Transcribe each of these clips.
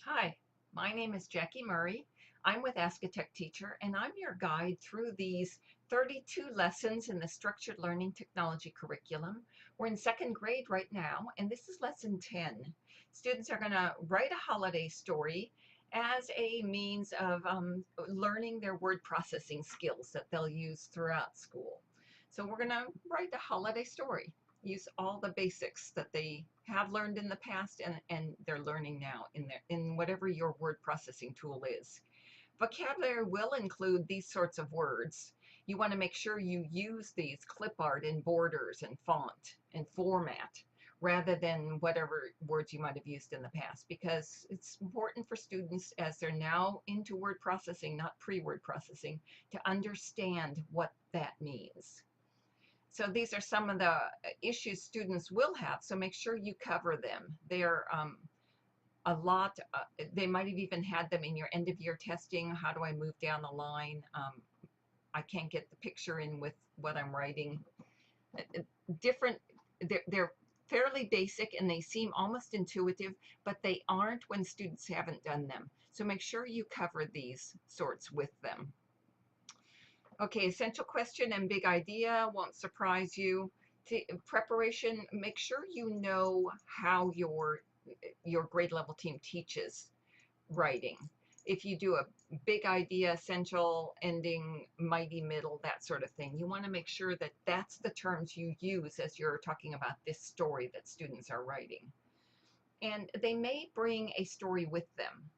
Hi, my name is Jackie Murray. I'm with Ask a Tech Teacher, and I'm your guide through these 32 lessons in the Structured Learning Technology curriculum. We're in second grade right now, and this is lesson 10. Students are going to write a holiday story as a means of learning their word processing skills that they'll use throughout school. So we're going to write a holiday story. Use all the basics that they have learned in the past and they're learning now in whatever your word processing tool is. Vocabulary will include these sorts of words. You want to make sure you use these clip art and borders and font and format rather than whatever words you might have used in the past, because it's important for students as they're now into word processing, not pre-word processing, to understand what that means. So these are some of the issues students will have, so make sure you cover them. They're a lot, they might have even had them in your end of year testing. How do I move down the line? I can't get the picture in with what I'm writing. Different, they're fairly basic and they seem almost intuitive, but they aren't when students haven't done them. So make sure you cover these sorts with them. Okay, essential question and big idea won't surprise you. Preparation, make sure you know how your grade level team teaches writing. If you do a big idea, essential, ending, mighty, middle, that sort of thing, you want to make sure that that's the terms you use as you're talking about this story that students are writing. And they may bring a story with them.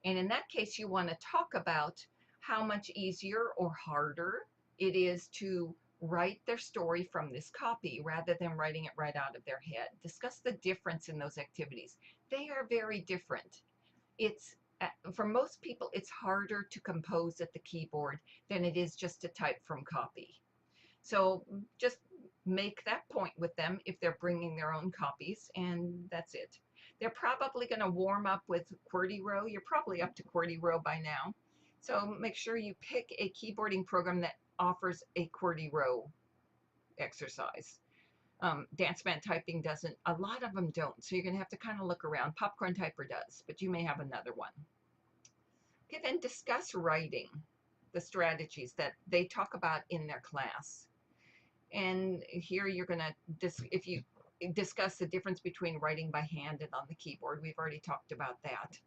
And in that case, you want to talk about how much easier or harder it is to write their story from this copy rather than writing it right out of their head. Discuss the difference in those activities. They are very different. It's for most people, it's harder to compose at the keyboard than it is just to type from copy. So just make that point with them if they're bringing their own copies, and that's it. They're probably going to warm up with QWERTY Row. You're probably up to QWERTY Row by now. So make sure you pick a keyboarding program that offers a QWERTY Row exercise. Dance Band Typing doesn't, a lot of them don't, so you're going to have to kind of look around. Popcorn Typer does, but you may have another one. Okay, then discuss writing, the strategies that they talk about in their class. And here you're going to, if you discuss the difference between writing by hand and on the keyboard, we've already talked about that.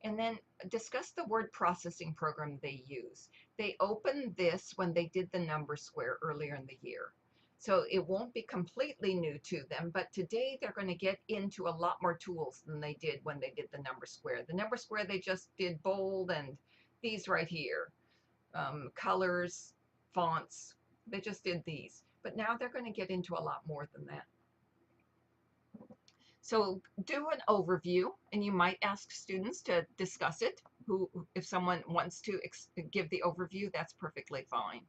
And then discuss the word processing program they use. They opened this when they did the number square earlier in the year. So it won't be completely new to them, but today they're going to get into a lot more tools than they did when they did the number square. The number square, they just did bold and these right here, colors, fonts, they just did these. But now they're going to get into a lot more than that. So do an overview, and you might ask students to discuss it. If someone wants to give the overview, that's perfectly fine.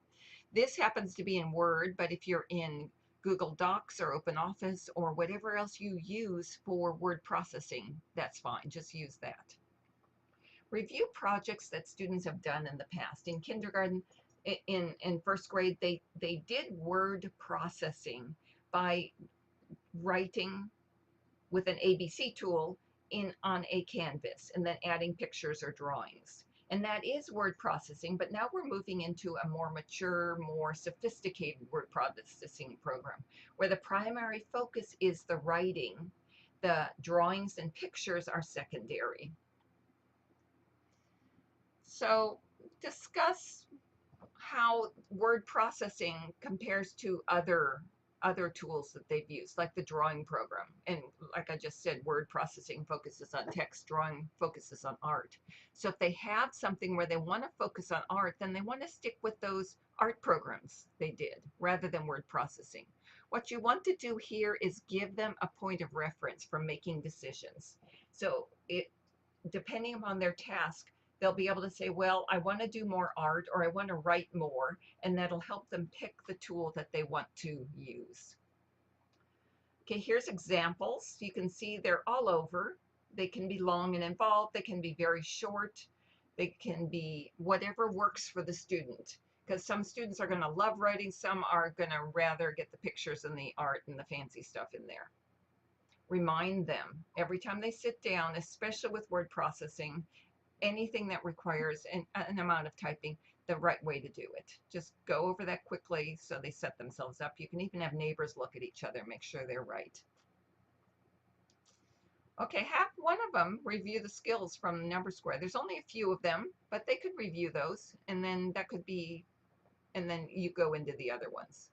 This happens to be in Word, but if you're in Google Docs or OpenOffice or whatever else you use for word processing, that's fine. Just use that. Review projects that students have done in the past. In kindergarten, in first grade, they did word processing by writing with an ABC tool on a canvas and then adding pictures or drawings. And that is word processing, but now we're moving into a more mature, more sophisticated word processing program where the primary focus is the writing. The drawings and pictures are secondary. So discuss how word processing compares to other tools that they've used, like the drawing program. And like I just said, word processing focuses on text, drawing focuses on art. So if they have something where they want to focus on art, then they want to stick with those art programs they did rather than word processing. What you want to do here is give them a point of reference for making decisions. So depending upon their task, they'll be able to say, well, I want to do more art or I want to write more, and that'll help them pick the tool that they want to use. Okay, here's examples. You can see they're all over. They can be long and involved. They can be very short. They can be whatever works for the student, because some students are going to love writing. Some are going to rather get the pictures and the art and the fancy stuff in there. Remind them every time they sit down, especially with word processing, anything that requires an amount of typing, the right way to do it. Just go over that quickly so they set themselves up. You can even have neighbors look at each other, make sure they're right. Okay, have one of them review the skills from Number Square. There's only a few of them, but they could review those, and then that could be, and then you go into the other ones.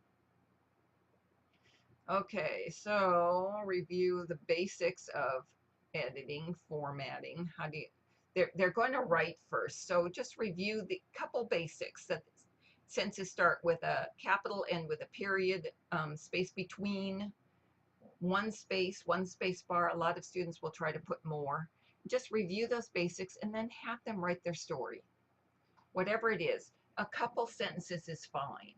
Okay, so review the basics of editing, formatting. How do you, they're going to write first, so just review the couple basics. That sentences start with a capital, end with a period, space between, one space bar. A lot of students will try to put more. Just review those basics and then have them write their story. Whatever it is, a couple sentences is fine.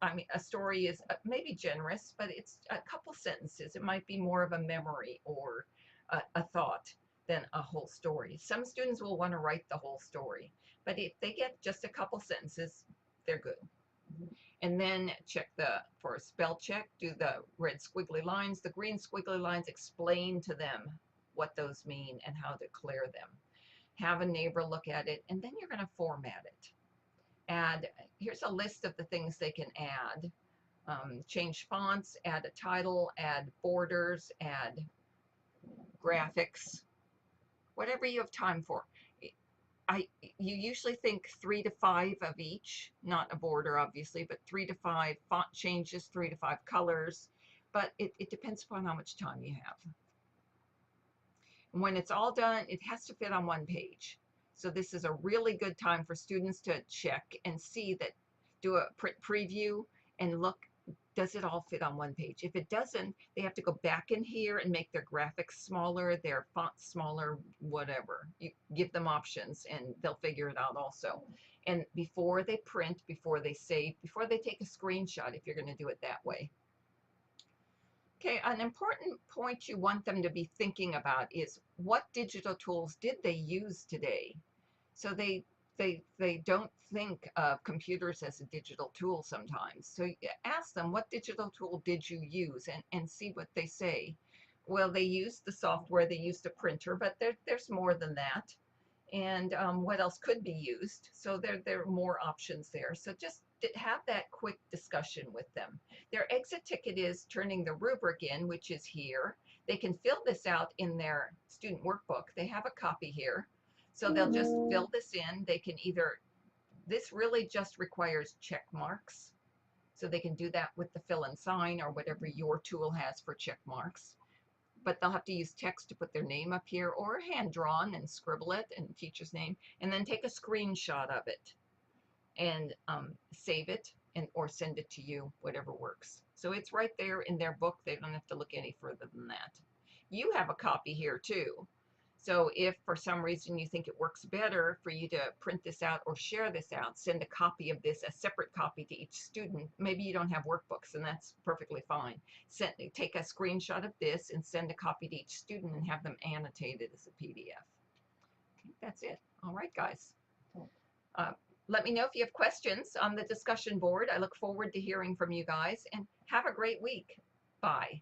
I mean, a story is maybe generous, but it's a couple sentences. It might be more of a memory or a thought than a whole story. Some students will want to write the whole story, but if they get just a couple sentences, they're good. And then check for a spell check, do the red squiggly lines, the green squiggly lines, explain to them what those mean and how to clear them. Have a neighbor look at it, and then you're going to format it. Here's a list of the things they can add. Change fonts, add a title, add borders, add graphics, whatever you have time for. You usually think 3 to 5 of each, not a border obviously, but 3 to 5 font changes, 3 to 5 colors, but it depends upon how much time you have. And when it's all done, it has to fit on one page. So this is a really good time for students to check and see that, do a print preview and look, does it all fit on one page? If it doesn't, they have to go back in here and make their graphics smaller, their fonts smaller, whatever. You give them options and they'll figure it out also. And before they print, before they save, before they take a screenshot, if you're going to do it that way. Okay, an important point you want them to be thinking about is, what digital tools did they use today? So they don't think of computers as a digital tool sometimes. So ask them, what digital tool did you use, and see what they say. Well, they used the software, they used a printer, but there's more than that. And what else could be used? So there are more options there. So just have that quick discussion with them. Their exit ticket is turning the rubric in, which is here. They can fill this out in their student workbook. They have a copy here. So they'll just fill this in. They can either, this really just requires check marks. So they can do that with the fill and sign or whatever your tool has for check marks. But they'll have to use text to put their name up here, or hand drawn and scribble it and teacher's name, and then take a screenshot of it and save it or send it to you, whatever works. So it's right there in their book. They don't have to look any further than that. You have a copy here too. So if for some reason you think it works better for you to print this out or share this out, send a copy of this, a separate copy to each student. Maybe you don't have workbooks, and that's perfectly fine. Take a screenshot of this and send a copy to each student and have them annotated as a PDF. Okay, that's it. All right, guys. Let me know if you have questions on the discussion board. I look forward to hearing from you guys, and have a great week. Bye.